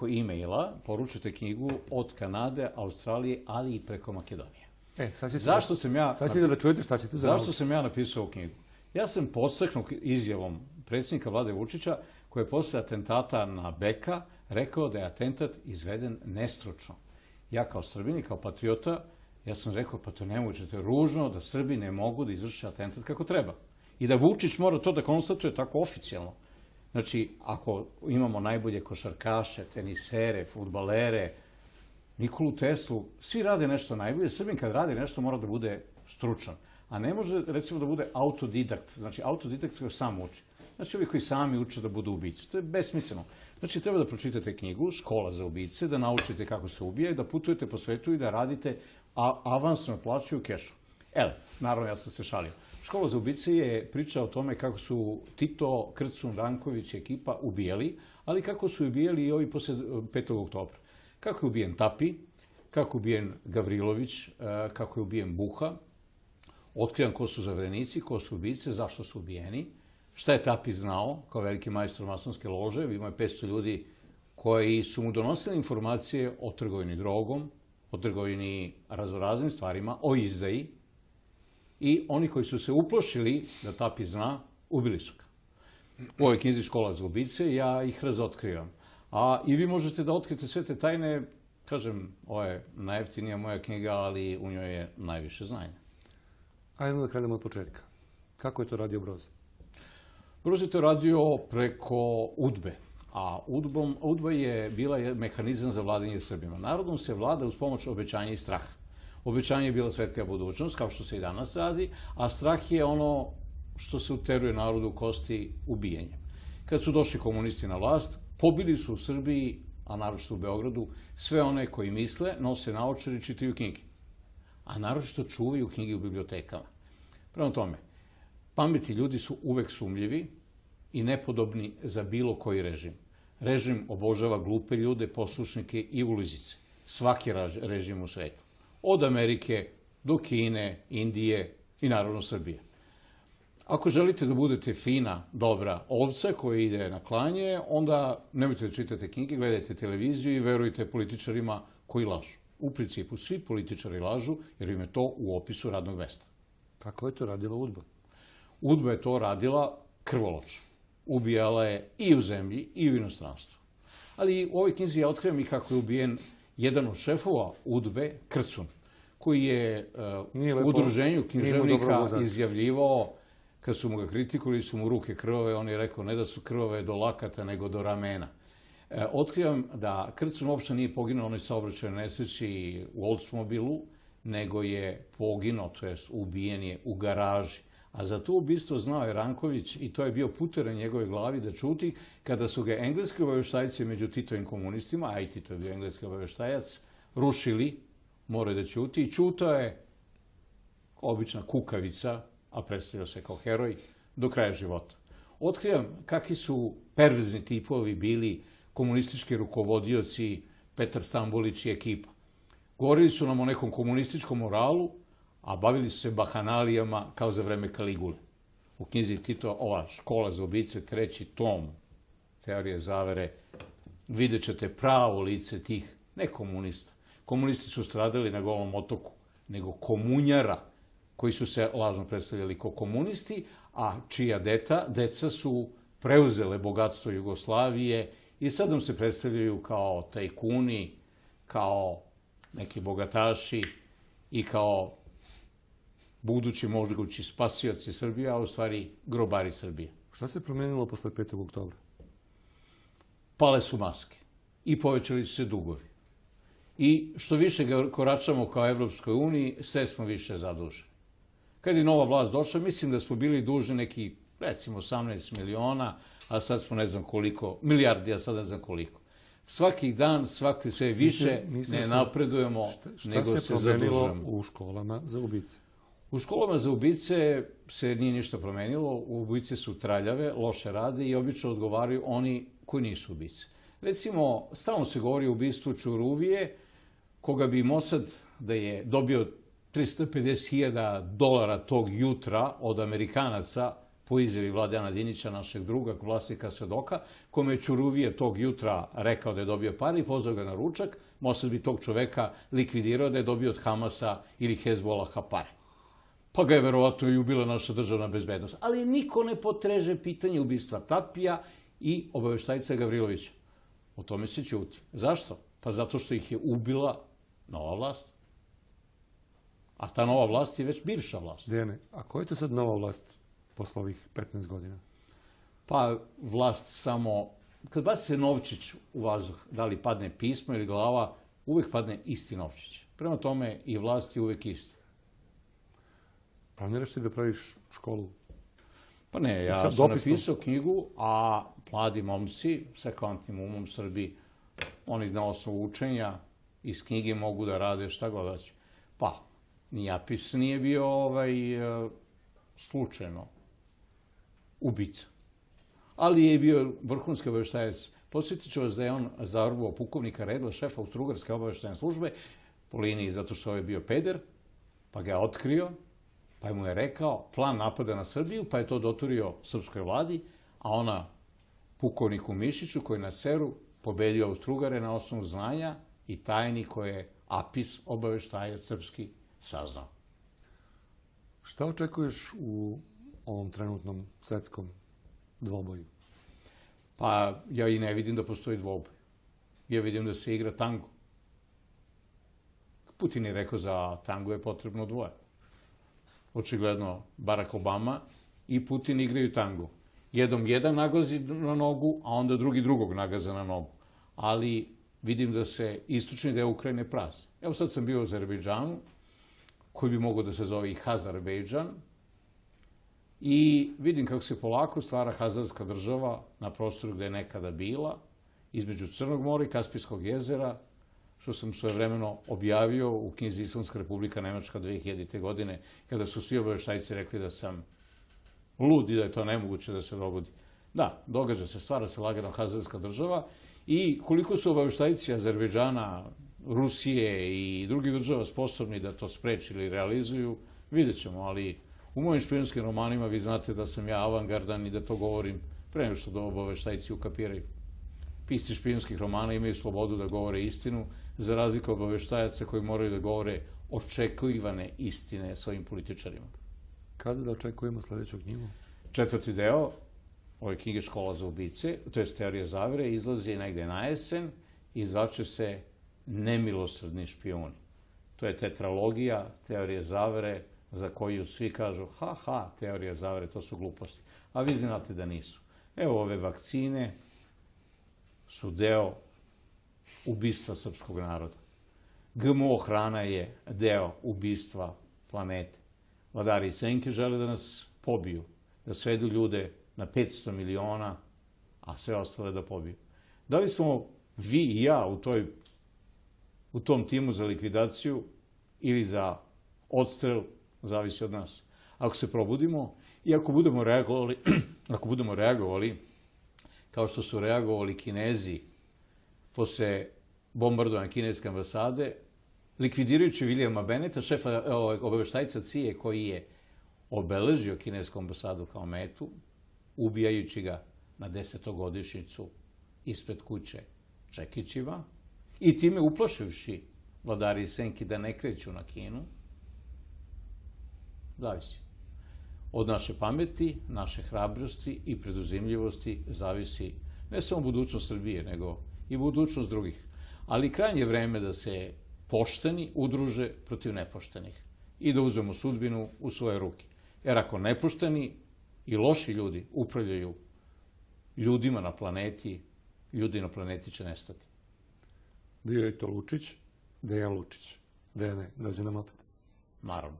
e-maila poručite knjigu od Kanade, Australije, ali i preko Makedonije. Zašto da čujete šta ćete za naučiti? Zašto sam ja napisao ovu knjigu? Ja sam podstaknut izjavom predsjednika Vlade Vučića, koji je posle atentata na Beka rekao da je atentat izveden nestručno. Ja kao Srbin i kao patriota, ja sam rekao, pa to nemoguće, to je ružno da Srbi ne mogu da izvrše atentat kako treba. I da Vučić mora to da konstatuje tako oficijalno. Znači, ako imamo najbolje košarkaše, tenisere, fudbalere, Nikolu Teslu, svi rade nešto najbolje. Srbin kad radi nešto mora da bude stručan. A ne može, recimo, da bude autodidakt. Znači, autodidakt koji sam uči. Znači, ovi koji sami uče da budu ubice. To je besmisleno. Znači, treba da pročitate knjigu Škola za ubice, da naučite kako se ubija i da putujete po svetu i da radite avansno plaću u kešu. Naravno, ja sam se šalio. Škola za ubice je priča o tome kako su Tito, Krcun, Ranković i ekipa ubijali, ali kako su ubijali i ovi posle 5. oktobra. Kako je ubijen Tapi, kako je ubijen Gavrilović, kako je ubijen Buha. Otkrivam ko su zaverenici, ko su ubice, zašto su ubijeni, šta je Tapi znao kao veliki majstor masonske lože. Ima je 500 ljudi koji su mu donosili informacije o trgovini drogom, o trgovini raznoraznim stvarima, o izdaji. I oni koji su se uplošili da Tapi zna, ubili su ga. U ovoj knjizi Škola za ubice ja ih razotkrivam. A i vi možete da otkrite sve te tajne. Kažem, ovo je najjeftinija moja knjiga, ali u njoj je najviše znanja. Ajmo da krenemo od početka. Kako je to radio Broz? Broz je to radio preko UDBE. A UDBA je bila mehanizam za vladanje Srbima. Narodom se vlada uz pomoć obećanja i straha. Obećanje je bila svetlija budućnost, kao što se i danas radi, a strah je ono što se uteruje narodu u kosti ubijenjem. Kad su došli komunisti na vlast, pobili su u Srbiji, a naročito u Beogradu, sve one koji misle, nose naočare i čitaju knjige. A naročito čuvaju knjige u bibliotekama. Prema tome, pametni ljudi su uvek sumljivi i nepodobni za bilo koji režim. Režim obožava glupe ljude, poslušnike i ulizice. Svaki režim u svetu. Od Amerike do Kine, Indije i naravno Srbije. Ako želite da budete fina, dobra ovca koja ide na klanje, onda nemojte da čitate knjige, gledajte televiziju i verujte političarima koji lažu. U principu svi političari lažu jer im je to u opisu radnog mesta. Kako je to radila UDBA? UDBA je to radila krvoločno. Ubijala je i u zemlji i u inostranstvu. Ali u ovoj knjizi ja otkrivam i kako je ubijen jedan od šefova UDBE, Krcun, koji je u udruženju književnika izjavljivao, kad su mu ga kritikovali, su mu ruke krvave, on je rekao ne da su krvave do lakata, nego do ramena. Otkrivam da Krcun uopšte nije poginuo u onoj saobraćajnoj nesreći u Oldsmobilu, nego je poginuo, to jest ubijen je u garaži. A za to ubistvo znao je Ranković i to je bio puter na njegove glavi da čuti kada su ga engleski obaveštajci među Titovim komunistima, a i Tito je bio engleski obaveštajac, rušili, morao da ćuti i čutao je obična kukavica, a predstavljao se kao heroj, do kraja života. Otkrivam kakvi su perverzni tipovi bili komunistički rukovodioci Petar Stambolić i ekipa. Govorili su nam o nekom komunističkom moralu, a bavili su se bahanalijama kao za vreme Kaligule. U knjizi Tito, ova Škola za ubice, 3. tom teorije zavere, vidjet ćete pravo lice tih, ne komunista. Komunisti su stradali na Golom otoku, nego komunjara, koji su se lažno predstavljali kao komunisti, a čija deca su preuzele bogatstvo Jugoslavije i sad nam se predstavljaju kao tajkuni, kao neki bogataši i kao budući mogući spasioci Srbije, a u stvari grobari Srbije. Šta se promenilo posle 5. oktobra? Pale su maske i povećali su se dugovi. I što više koračamo kao Evropskoj uniji, sve smo više zaduženi. Kad je nova vlast došla, mislim da smo bili dužni neki, recimo, 18 miliona, a sad smo ne znam koliko, milijardi, a sad ne znam koliko. Svaki dan, svaki sve više ne napredujemo, nego se zadužujemo. Šta se promenilo u školama za ubice? U školama za ubice se nije ništa promenilo. Ubice su traljave, loše rade i obično odgovaraju oni koji nisu ubice. Recimo, stalno se govori o ubistvu Čuruvije, koga bi Mossad da je dobio $350.000 tog jutra od Amerikanaca, po izjavi Vladana Dinića, našeg druga, vlasnika Svedoka, kome je Ćuruvije tog jutra rekao da je dobio pare i pozvao ga na ručak, Mosad bi tog čoveka likvidirao da je dobio od Hamasa ili Hezbolaha pare. Pa ga je verovatno i ubila naša državna bezbednost. Ali niko ne potreže pitanje ubistva Tapija i obaveštajca Gavrilovića. O tome se ćuti. Zašto? Pa zato što ih je ubila nova vlast. A ta nova vlast je već bivša vlast. Dejane, a koja je to sad nova vlast posle ovih 15 godina? Pa vlast samo... Kad baci se novčić u vazduh, da li padne pismo ili glava, uvek padne isti novčić. Prema tome i vlast je uvek ista. Planiraš ti da praviš školu? Pa ne, ja sam napisao knjigu, a mladi momci sa kvantnim umom Srbiji, oni na osnovu učenja iz knjige mogu da rade šta god hoće. Pa, ni Apis nije bio slučajno ubica. Ali je bio vrhunski obaveštajac. Podsjetit ću vas da je on zavrbuo pukovnika Redla, šefa Austrougarske obaveštajne službe, po liniji zato što je bio peder, pa ga je otkrio, pa mu je rekao plan napada na Srbiju, pa je to doturio srpskoj vladi, a ona pukovniku Mišiću koji na Ceru pobedio Austrougare na osnovu znanja i tajni koje je Apis, obaveštajac srpski, saznao. Šta očekuješ u ovom trenutnom svetskom dvoboju? Pa ja i ne vidim da postoji dvoboj. Ja vidim da se igra tango. Putin je rekao za tango je potrebno dvoje. Očigledno Barack Obama i Putin igraju tango. Jednom jedan nagazi na nogu, a onda drugi drugog nagaza na nogu. Ali vidim da se istočni deo Ukrajine prazni. Evo sad sam bio u Azerbejdžanu, koji bi mogao da se zove i Hazarbejdžan, i vidim kako se polako stvara hazarska država na prostoru gde je nekada bila, između Crnog mora i Kaspijskog jezera, što sam svojevremeno objavio u knjizi Islamska republika Nemačka 2000. godine, kada su svi obaveštajci rekli da sam lud i da je to nemoguće da se dogodi. Da, događa se, stvara se lagano hazarska država i koliko su obaveštajci Azerbejdžana, Rusije i drugih država sposobni da to spreči ili realizuju, vidjet ćemo, ali u mojim špijunskim romanima vi znate da sam ja avangardan i da to govorim pre nego što obaveštajci ukapiraju. Pisci špijunskih romana imaju slobodu da govore istinu, za razliku od obaveštajaca koji moraju da govore očekivane istine svojim političarima. Kada da očekujemo sledeću knjigu? 4. deo ove knjige Škola za ubice, to je teorija zavere, izlazi negde na jesen i zvače se Nemilosrdni špijuni. To je tetralogija teorije zavere za koju svi kažu ha, teorija zavere, to su gluposti. A vi znate da nisu. Evo, ove vakcine su deo ubistva srpskog naroda. GMO hrana je deo ubistva planete. Vladari i senke žele da nas pobiju, da svedu ljude na 500 miliona, a sve ostale da pobiju. Da li smo vi i ja u tom timu za likvidaciju ili za odstrel, zavisi od nas. Ako se probudimo i ako budemo reagovali kao što su reagovali Kinezi posle bombardovanja kineske ambasade, likvidirajući Vilijama Beneta, šefa obaveštajca CIA koji je obeležio kinesku ambasadu kao metu, ubijajući ga na 10. ispred kuće čekićima i time uplašivši vladari i senki da ne kreću na Kinu, zavisi. Od naše pameti, naše hrabrosti i preduzimljivosti zavisi ne samo budućnost Srbije, nego i budućnost drugih. Ali krajnje vreme da se pošteni udruže protiv nepoštenih i da uzmemo sudbinu u svoje ruke. Jer ako nepošteni i loši ljudi upravljaju ljudima na planeti, ljudi na planeti će nestati. Bio je to Lučić, Dejan Lučić. Dejane, dođe nam opet. Naravno.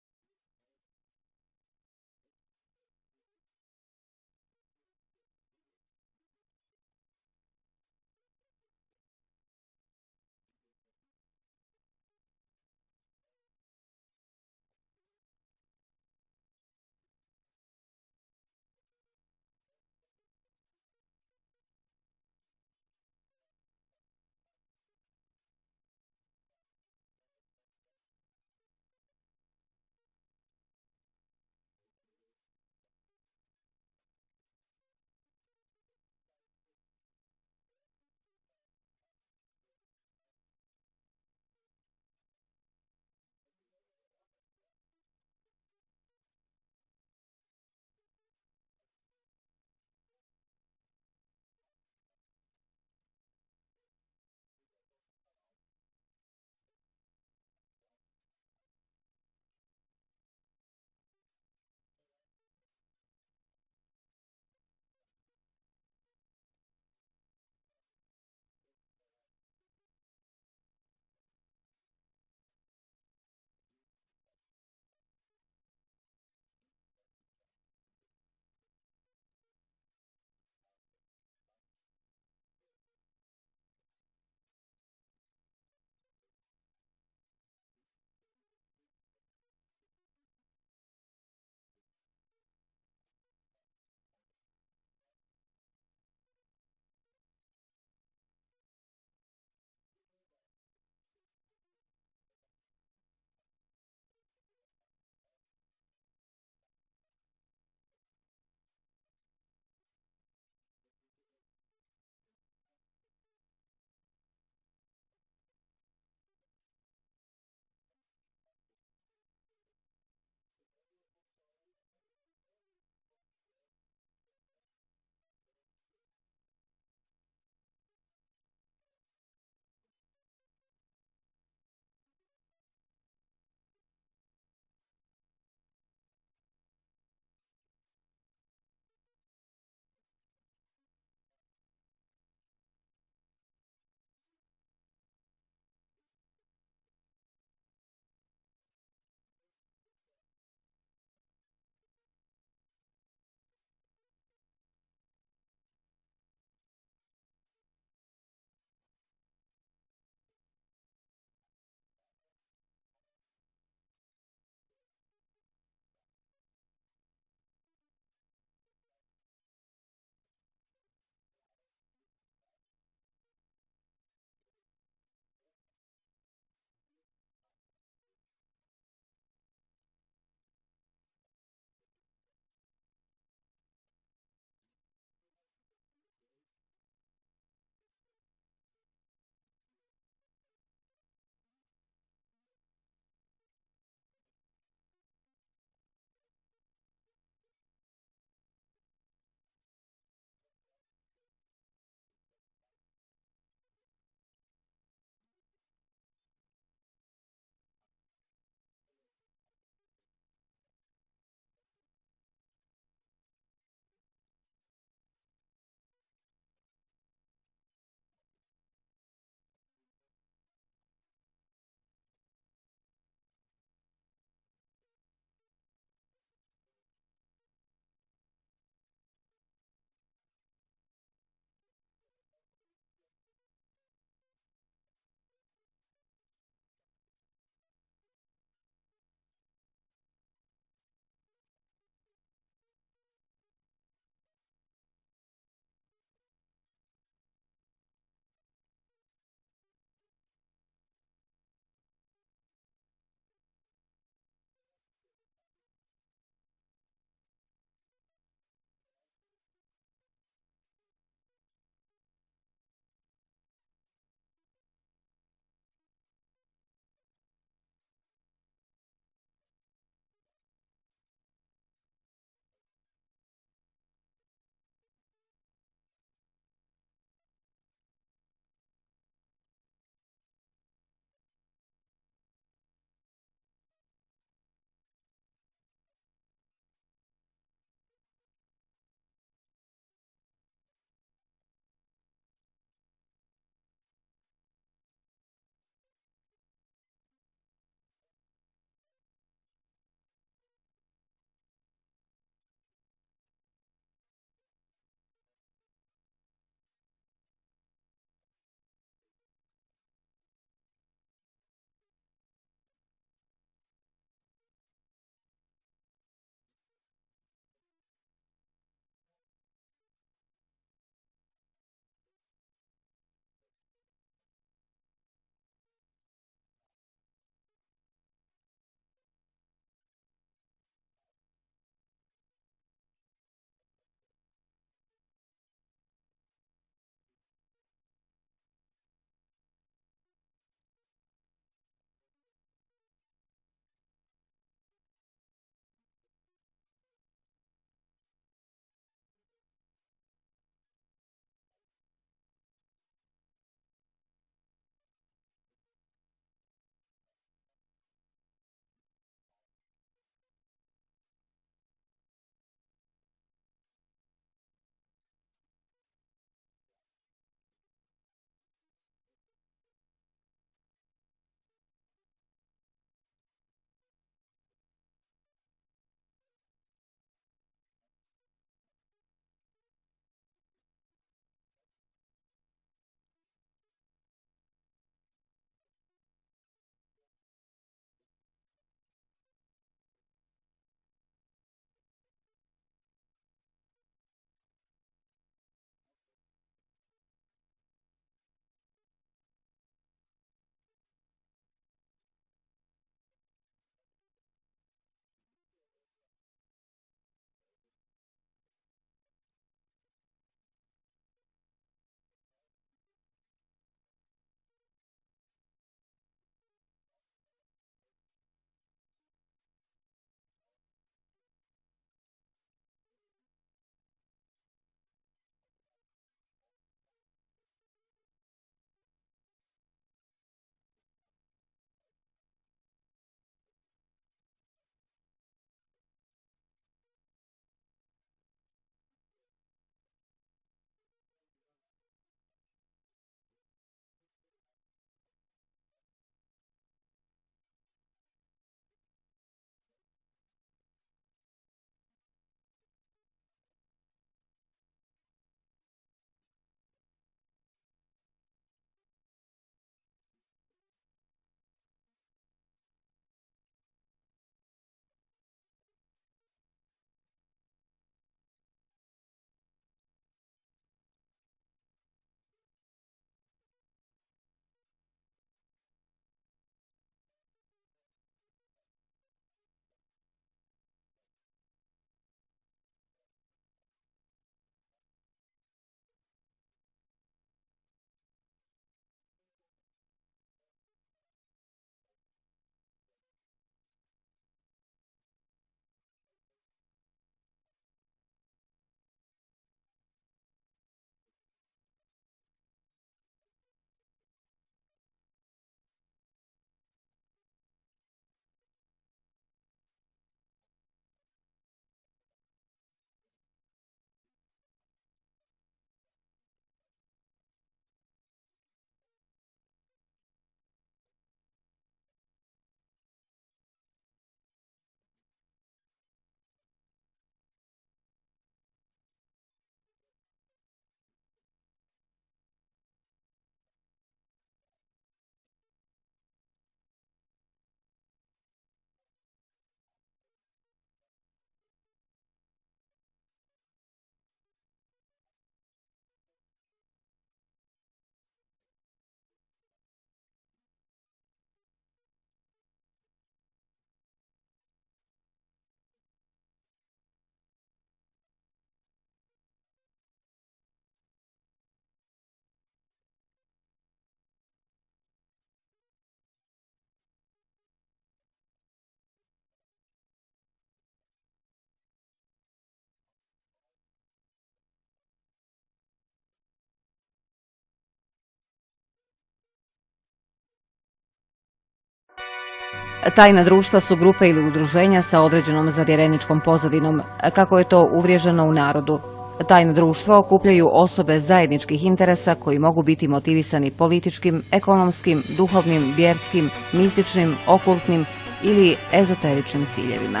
Tajna društva su grupe ili udruženja sa određenom zavjereničkom pozadinom, kako je to uvriježeno u narodu. Tajna društva okupljaju osobe zajedničkih interesa koji mogu biti motivisani političkim, ekonomskim, duhovnim, vjerskim, mističnim, okultnim ili ezoteričnim ciljevima.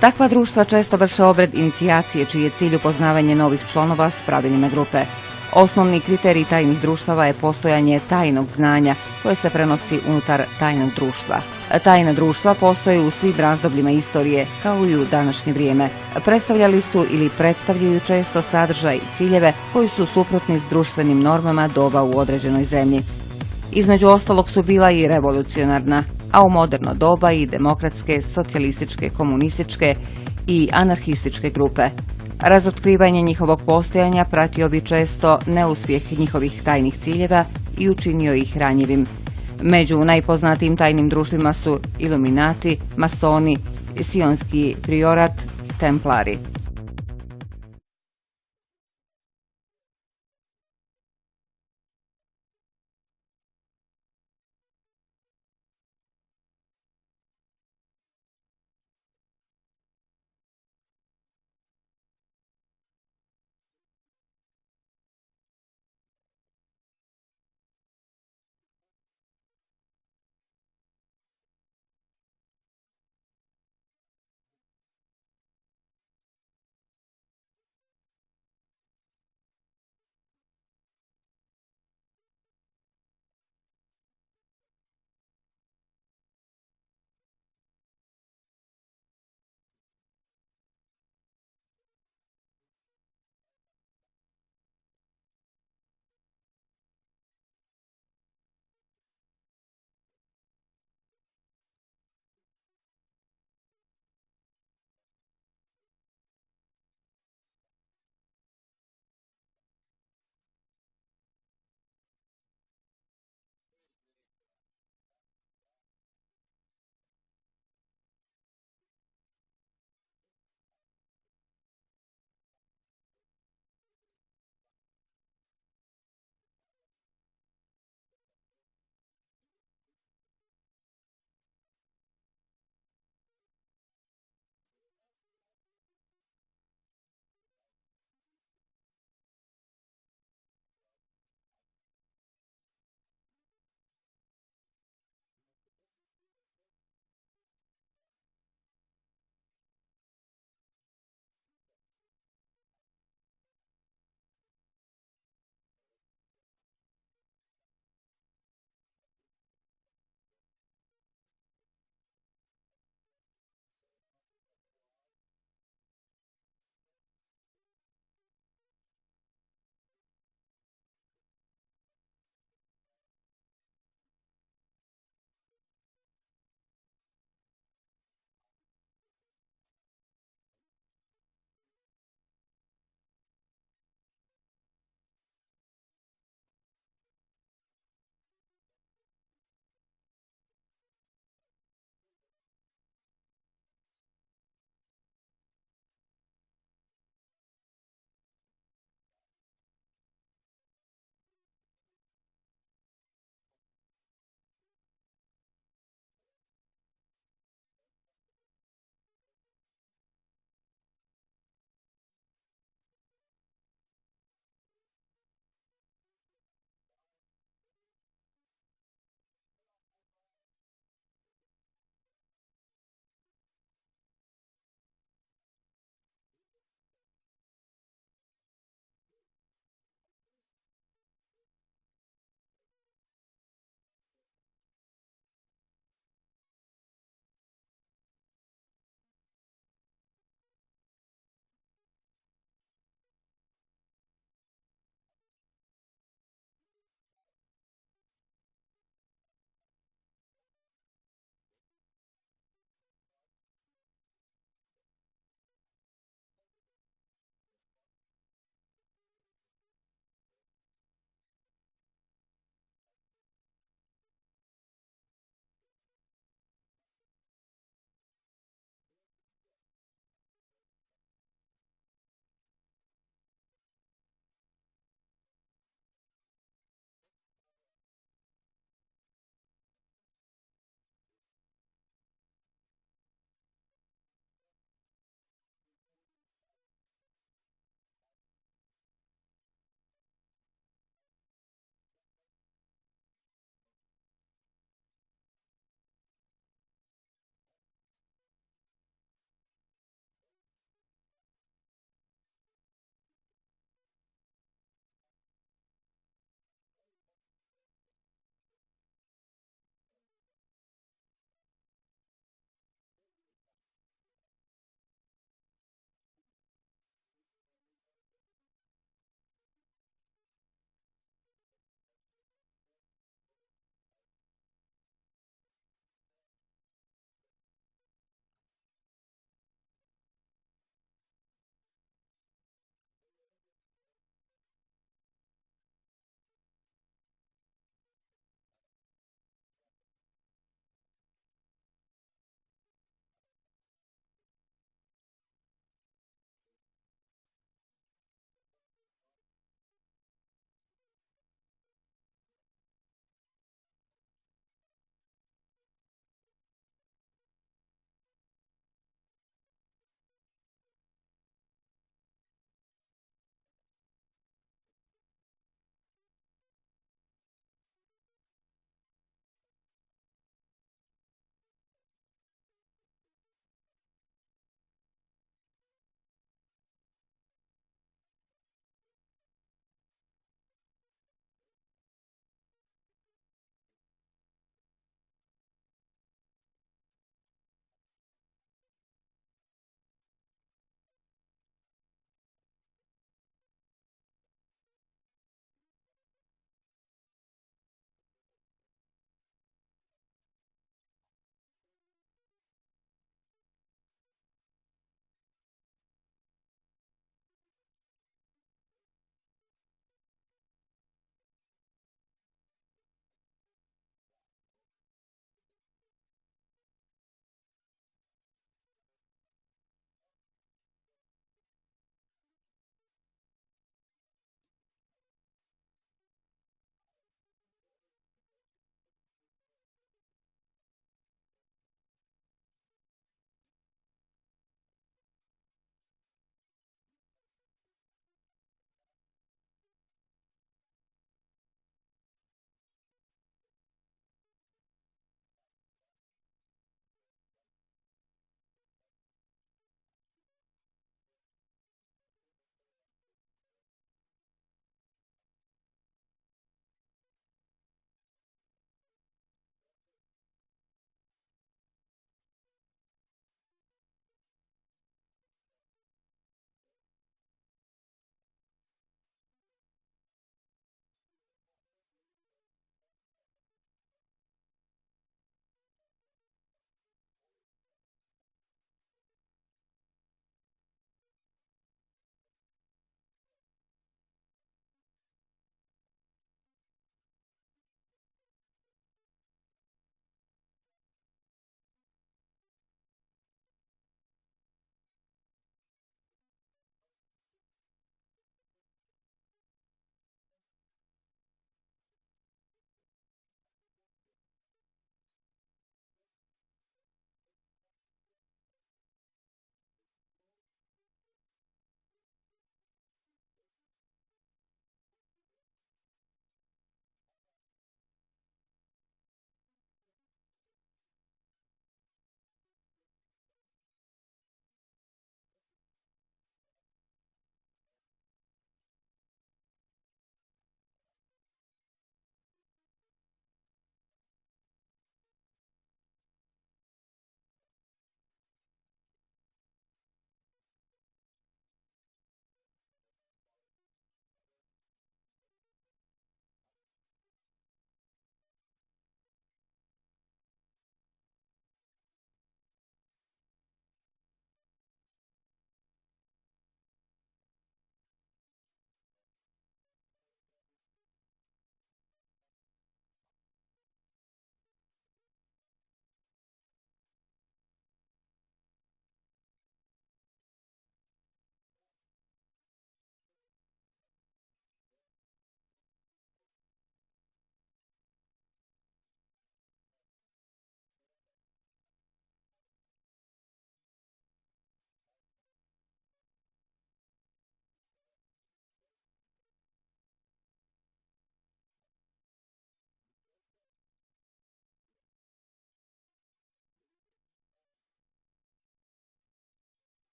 Takva društva često vrše obred inicijacije čiji je cilj upoznavanje novih članova s pravilima grupe. Osnovni kriterij tajnih društava je postojanje tajnog znanja koje se prenosi unutar tajnog društva. Tajna društva postoje u svim razdobljima istorije, kao i u današnje vrijeme. Predstavljali su ili predstavljaju često sadržaj i ciljeve koji su suprotni s društvenim normama doba u određenoj zemlji. Između ostalog su bila i revolucionarna, a u moderno doba i demokratske, socijalističke, komunističke i anarhističke grupe. Razotkrivanje njihovog postojanja pratio bi često neuspjeh njihovih tajnih ciljeva i učinio ih ranjivim. Među najpoznatijim tajnim društvima su Iluminati, Masoni, Sionski priorat, Templari.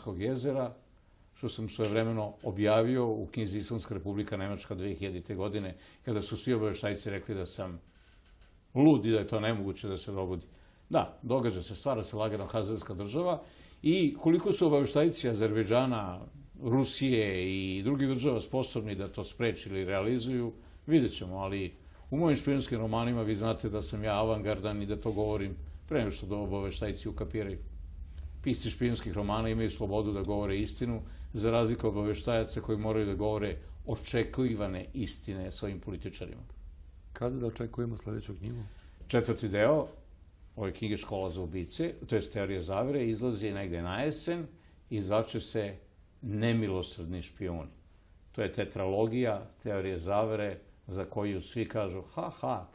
Kranjskog jezera, što sam svojevremeno objavio u knjizi Islamska republika Nemačka 2000. godine, kada su svi obaveštajci rekli da sam lud i da je to nemoguće da se dogodi. Da, događa se, stvara se lagano hazarska država i koliko su obaveštajci Azerbejdžana, Rusije i drugih država sposobni da to spreči ili realizuju, vidjet ćemo, ali u mojim špijunskim romanima vi znate da sam ja avangardan i da to govorim pre nego što obaveštajci ukapiraju. Pisci špijunskih romana imaju slobodu da govore istinu, za razliku od obaveštajaca koji moraju da govore očekivane istine svojim političarima. Kada da očekujemo sledeću knjigu? 4. deo ove knjige Škola za ubice, to je teorija zavere, izlazi negde na jesen i zvače se Nemilosrdni špijuni. To je tetralogija teorije zavere za koju svi kažu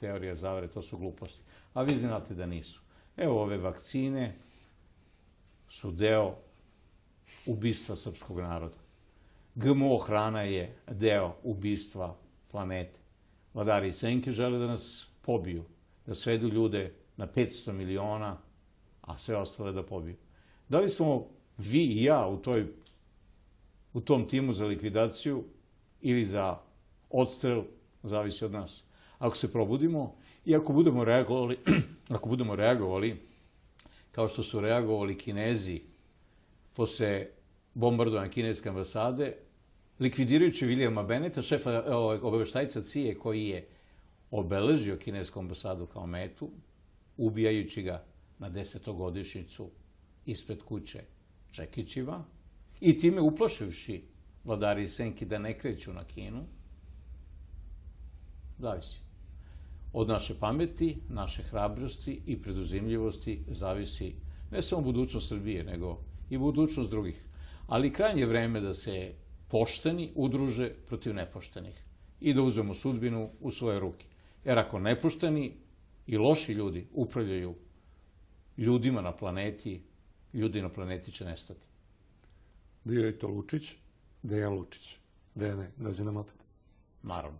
teorija zavere, to su gluposti. A vi znate da nisu. Evo, ove vakcine su deo ubistva srpskog naroda. GMO hrana je deo ubistva planete. Vladari i senke žele da nas pobiju, da svedu ljude na 500 miliona, a sve ostale da pobiju. Da li smo vi i ja u tom timu za likvidaciju ili za odstrel, zavisi od nas. Ako se probudimo i ako budemo reagovali kao što su reagovali Kinezi posle bombardovanja kineske ambasade, likvidirajući Vilijama Beneta, šefa obaveštajca CIA koji je obeležio kinesku ambasadu kao metu, ubijajući ga na 10. ispred kuće čekićima i time uplašivši vladari i senki da ne kreću na Kinu, zavisi. Od naše pameti, naše hrabrosti i preduzimljivosti zavisi ne samo budućnost Srbije, nego i budućnost drugih. Ali krajnje vreme da se pošteni udruže protiv nepoštenih i da uzmemo sudbinu u svoje ruke. Jer ako nepošteni i loši ljudi upravljaju ljudima na planeti, ljudi na planeti će nestati. Bio je to Lučić, Dejan Lučić. Dejane, dođe nam opet. Naravno.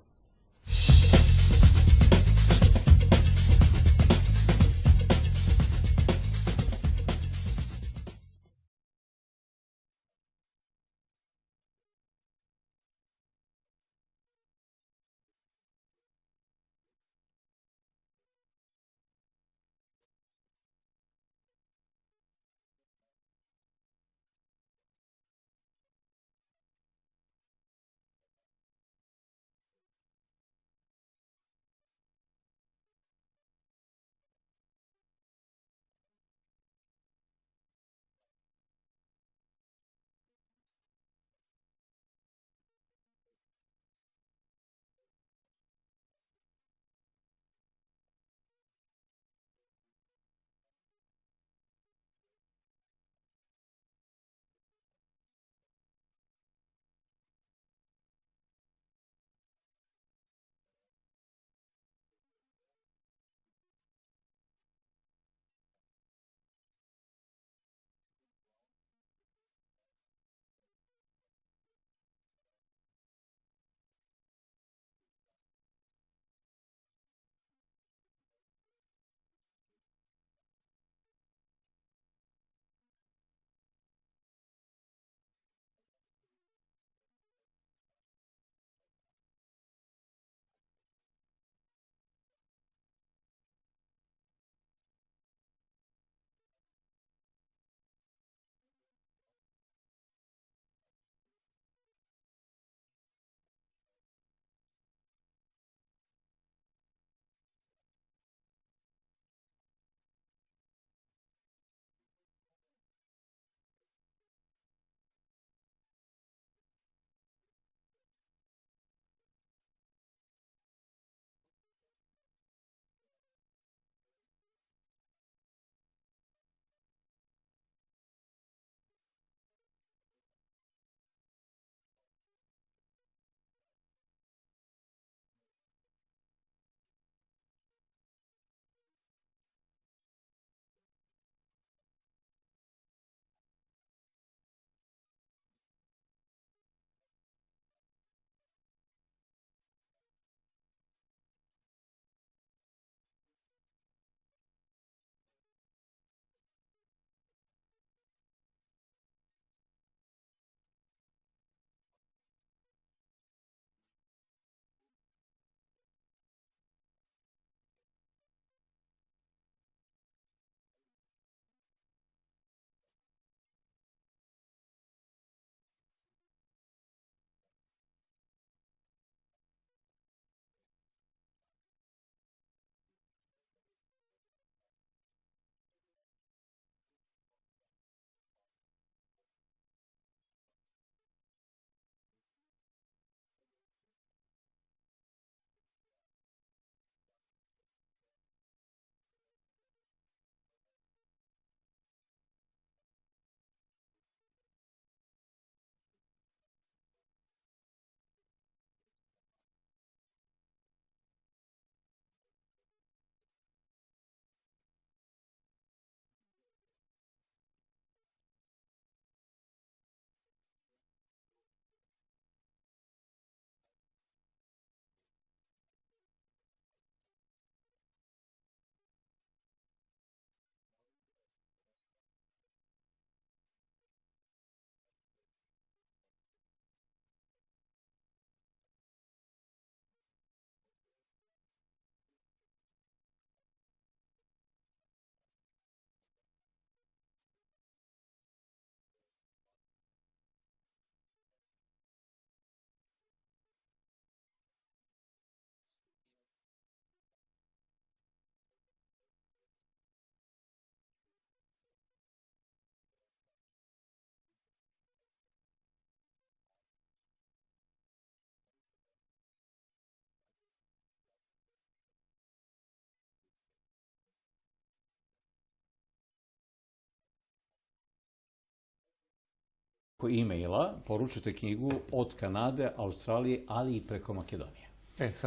e-maila poručite knjigu od Kanade, Australije, ali i preko Makedonije.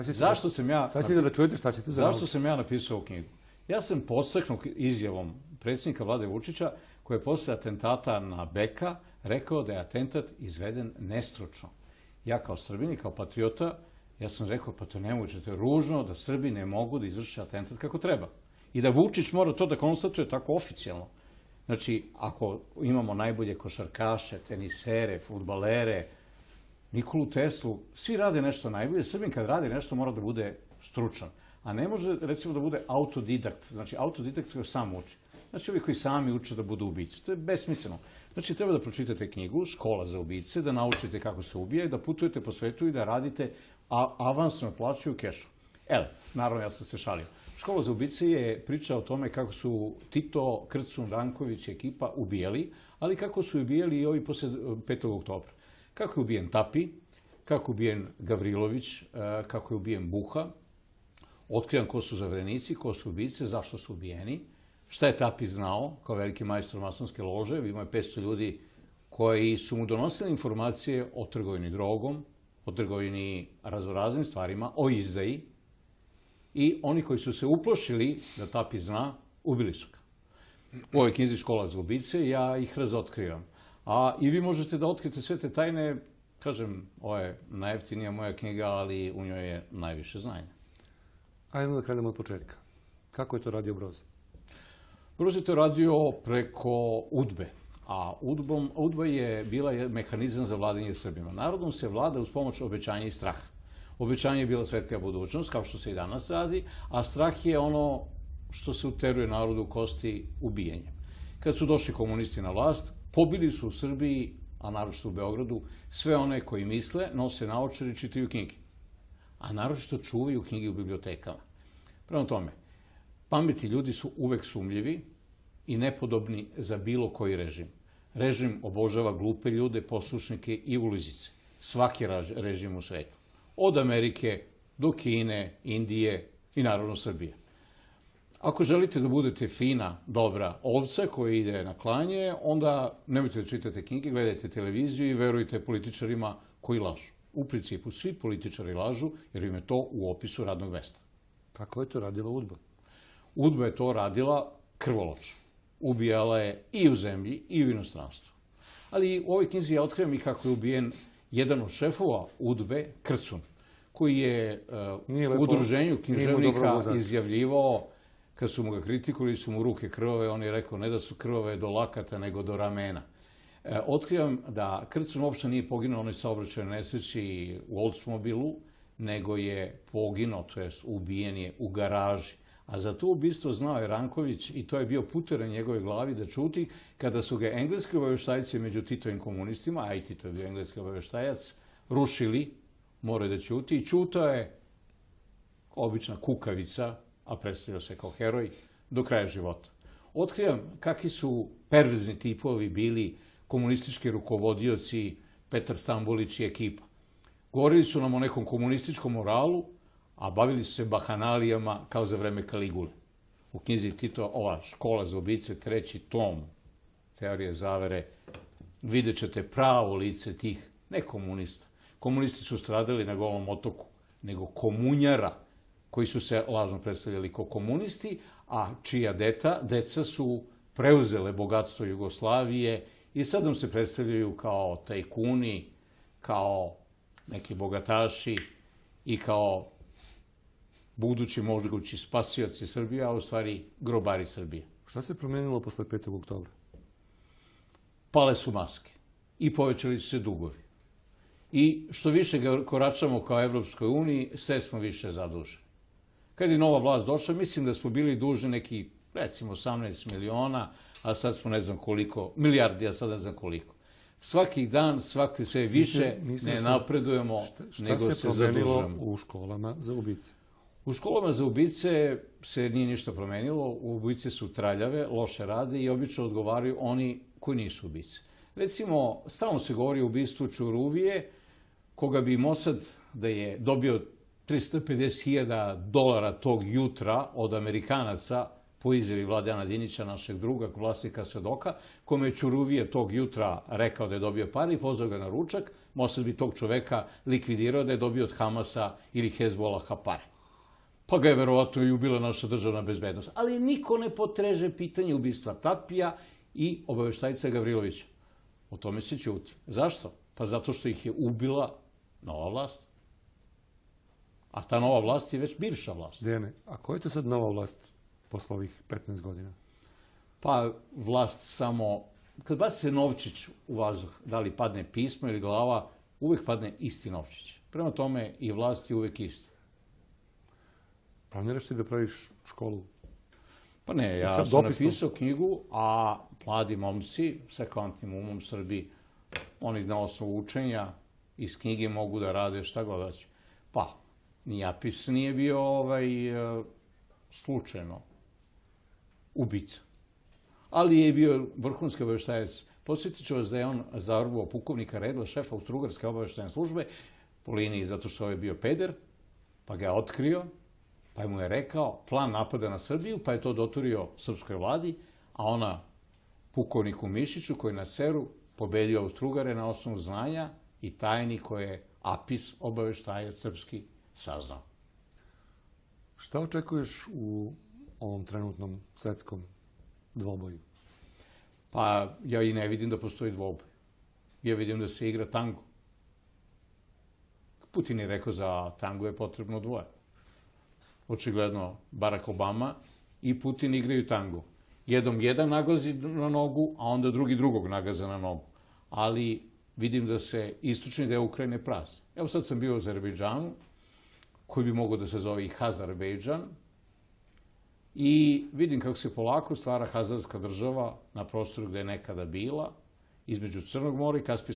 Zašto da čujete šta ćete za Zašto sam ja napisao ovu knjigu? Ja sam podstaknut izjavom predsjednika Vlade Vučića, koji je posle atentata na Beka rekao da je atentat izveden nestručno. Ja kao Srbin i kao patriota, ja sam rekao, pa to nemoguće, to je ružno da Srbi ne mogu da izvrše atentat kako treba. I da Vučić mora to da konstatuje tako oficijalno. Znači, ako imamo najbolje košarkaše, tenisere, fudbalere, Nikolu Teslu, svi rade nešto najbolje. Srbin kad radi nešto mora da bude stručan. A ne može, recimo, da bude autodidakt. Znači, autodidakt koji sam uči. Znači, ovi koji sami uče da budu ubice. To je besmisleno. Znači, treba da pročitate knjigu Škola za ubice, da naučite kako se ubija i da putujete po svetu i da radite avansno plaću u kešu. Naravno, ja sam se šalio. Škola za ubice je priča o tome kako su Tito, Krcun, Ranković i ekipa ubijali, ali kako su ubijali i ovi posle 5. oktobra. Kako je ubijen Tapi, kako je ubijen Gavrilović, kako je ubijen Buha. Otkrivam ko su zaverenici, ko su ubice, zašto su ubijeni. Šta je Tapi znao kao veliki majstor masonske lože. Imao je 500 ljudi koji su mu donosili informacije o trgovini drogom, o trgovini raznoraznim stvarima, o izdaji. I oni koji su se uplošili da Tapi zna, ubili su ga. U ovoj knjizi Škola za ubice ja ih razotkrivam. A i vi možete da otkrijete sve te tajne. Kažem, ovo je najjeftinija moja knjiga, ali u njoj je najviše znanja. Ajmo da krenemo od početka. Kako je to radio Broz? Broz je to radio preko UDBE. A UDBA je bila mehanizam za vladanje Srbima. Narodom se vlada uz pomoć obećanja i straha. Obećanje je bila svetlija budućnost, kao što se i danas radi, a strah je ono što se uteruje narodu u kosti ubijenjem. Kad su došli komunisti na vlast, pobili su u Srbiji, a naročito u Beogradu, sve one koji misle, nose naočare i čitaju knjige. A naročito čuvaju knjige u bibliotekama. Prema tome, pametni ljudi su uvek sumljivi i nepodobni za bilo koji režim. Režim obožava glupe ljude, poslušnike i ulizice. Svaki režim u svetu. Od Amerike do Kine, Indije i naravno Srbije. Ako želite da budete fina, dobra ovca koja ide na klanje, onda nemojte da čitate knjige, gledajte televiziju i verujte političarima koji lažu. U principu svi političari lažu jer im je to u opisu radnog mesta. Kako je to radila UDBA? UDBA je to radila krvoločno. Ubijala je i u zemlji i u inostranstvu. Ali u ovoj knjizi ja otkrivam i kako je ubijen jedan od šefova UDBE, Krcun, koji je u udruženju književnika izjavljivao, kad su mu ga kritikovali, su mu ruke krvave, on je rekao ne da su krvave do lakata, nego do ramena. Otkrivam da Krcun uopšte nije poginuo u onoj saobraćajnoj nesreći u Oldsmobilu, nego je poginuo, to jest ubijen je u garaži. A za to ubistvo znao je Ranković i to je bio puter na njegove glavi da čuti kada su ga engleski obaveštajci među Titovim komunistima, a i Tito je bio engleski obaveštajac, rušili, morao da ćuti i čutao je obična kukavica, a predstavljao se kao heroj, do kraja života. Otkrivam kakvi su perverzni tipovi bili komunistički rukovodioci Petar Stambolić i ekipa. Govorili su nam o nekom komunističkom moralu, a bavili su se bahanalijama kao za vreme Kaligule. U knjizi Tito, ova Škola za ubice, 3. tom teorije zavere, vidjet ćete pravo lice tih, ne komunista. Komunisti su stradali na Golom otoku, nego komunjara, koji su se lažno predstavljali kao komunisti, a čija deca su preuzele bogatstvo Jugoslavije i sad nam se predstavljaju kao tajkuni, kao neki bogataši i kao budući mogući spasioci Srbije, a u stvari grobari Srbije. Šta se promenilo posle 5. oktobra? Pale su maske i povećali su se dugovi. I što više koračamo kao Evropskoj uniji, sve smo više zaduženi. Kad je nova vlast došla, mislim da smo bili dužni neki, recimo, 18 miliona, a sad smo ne znam koliko, milijardi, a sad ne znam koliko. Svaki dan, sve više ne napredujemo, nego se zadužujemo. Šta se promenilo u školama za ubice? U školama za ubice se nije ništa promenilo. Ubice su traljave, loše rade i obično odgovaraju oni koji nisu ubice. Recimo, stalno se govori o ubistvu Čuruvije, koga bi Mossad da je dobio $350.000 tog jutra od Amerikanaca po izjavi Vladana Dinića, našeg druga, vlasnika Svedoka, kome je Ćuruvije tog jutra rekao da je dobio pare i pozvao ga na ručak. Mosad bi tog čoveka likvidirao da je dobio od Hamasa ili Hezbolaha pare. Pa ga je verovatno i ubila naša državna bezbednost. Ali niko ne potreže pitanje ubistva Tapija i obaveštajca Gavrilovića. O tome se ćuti. Zašto? Pa zato što ih je ubila nova vlast. A ta nova vlast je već bivša vlast. Dejane, a koja je to sad nova vlast posle ovih 15 godina? Pa vlast samo... Kad baci se novčić u vazduh, da li padne pismo ili glava, uvek padne isti novčić. Prema tome i vlast je uvek ista. Planiraš ti da praviš školu? Pa ne, ja sam napisao knjigu, a mladi momci sa kvantnim umom Srbiji, oni na osnovu učenja iz knjige mogu da rade šta god hoće. Pa, ni Apis nije bio slučajno ubica. Ali je bio vrhunski obaveštajac. Podsjetit ću vas da je on zavrbuo pukovnika Redla, šefa Austrougarske obaveštajne službe, po liniji zato što je bio peder, pa ga je otkrio, pa mu je rekao plan napada na Srbiju, pa je to doturio srpskoj vladi, a ona pukovniku Mišiću koji na Ceru pobedio Austrougare na osnovu znanja i tajni koje je Apis, obaveštajac srpski, saznao. Šta očekuješ u ovom trenutnom svetskom dvoboju? Pa ja i ne vidim da postoji dvoboj. Ja vidim da se igra tango. Putin je rekao za tango je potrebno dvoje. Očigledno Barack Obama i Putin igraju tango. Jednom jedan nagazi na nogu, a onda drugi drugog nagaza na nogu. Ali vidim da se istočni deo Ukrajine prazni. Evo sad sam bio u Azerbejdžanu, koji bi mogao da se zove i Hazarbejdžan, i vidim kako se polako stvara hazarska država na prostoru gde je nekada bila, između Crnog mora i Kaspijskog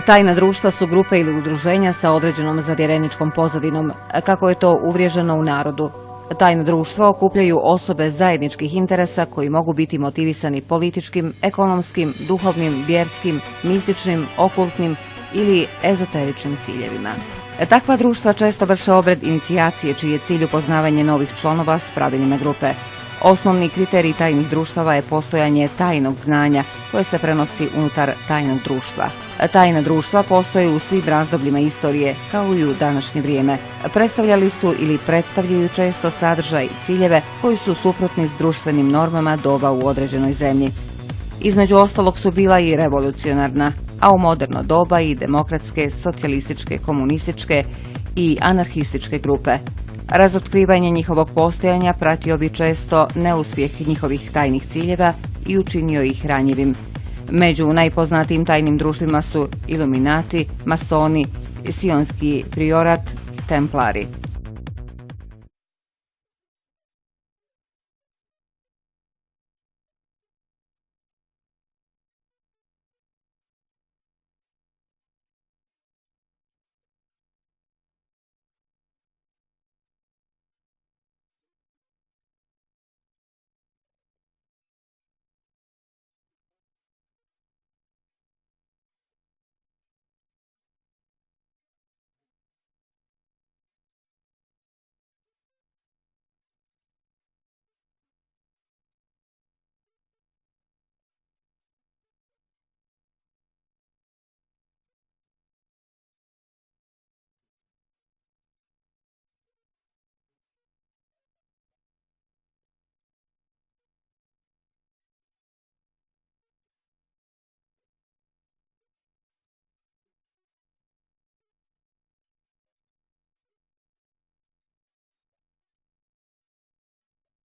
Tajna društva su grupe ili udruženja sa određenom zavjereničkom pozadinom, kako je to uvriježeno u narodu. Tajna društva okupljaju osobe zajedničkih interesa koji mogu biti motivisani političkim, ekonomskim, duhovnim, vjerskim, mističnim, okultnim ili ezoteričnim ciljevima. Takva društva često vrše obred inicijacije čiji je cilj upoznavanje novih članova s pravilima grupe. Osnovni kriterij tajnih društava je postojanje tajnog znanja koje se prenosi unutar tajnog društva. Tajna društva postoje u svim razdobljima istorije, kao i u današnje vrijeme. Predstavljali su ili predstavljaju često sadržaj i ciljeve koji su suprotni s društvenim normama doba u određenoj zemlji. Između ostalog su bila i revolucionarna, a u moderno doba i demokratske, socijalističke, komunističke i anarhističke grupe. Razotkrivanje njihovog postojanja pratio bi često neuspjeh njihovih tajnih ciljeva i učinio ih ranjivim. Među najpoznatijim tajnim društvima su Iluminati, Masoni, Sionski priorat, Templari.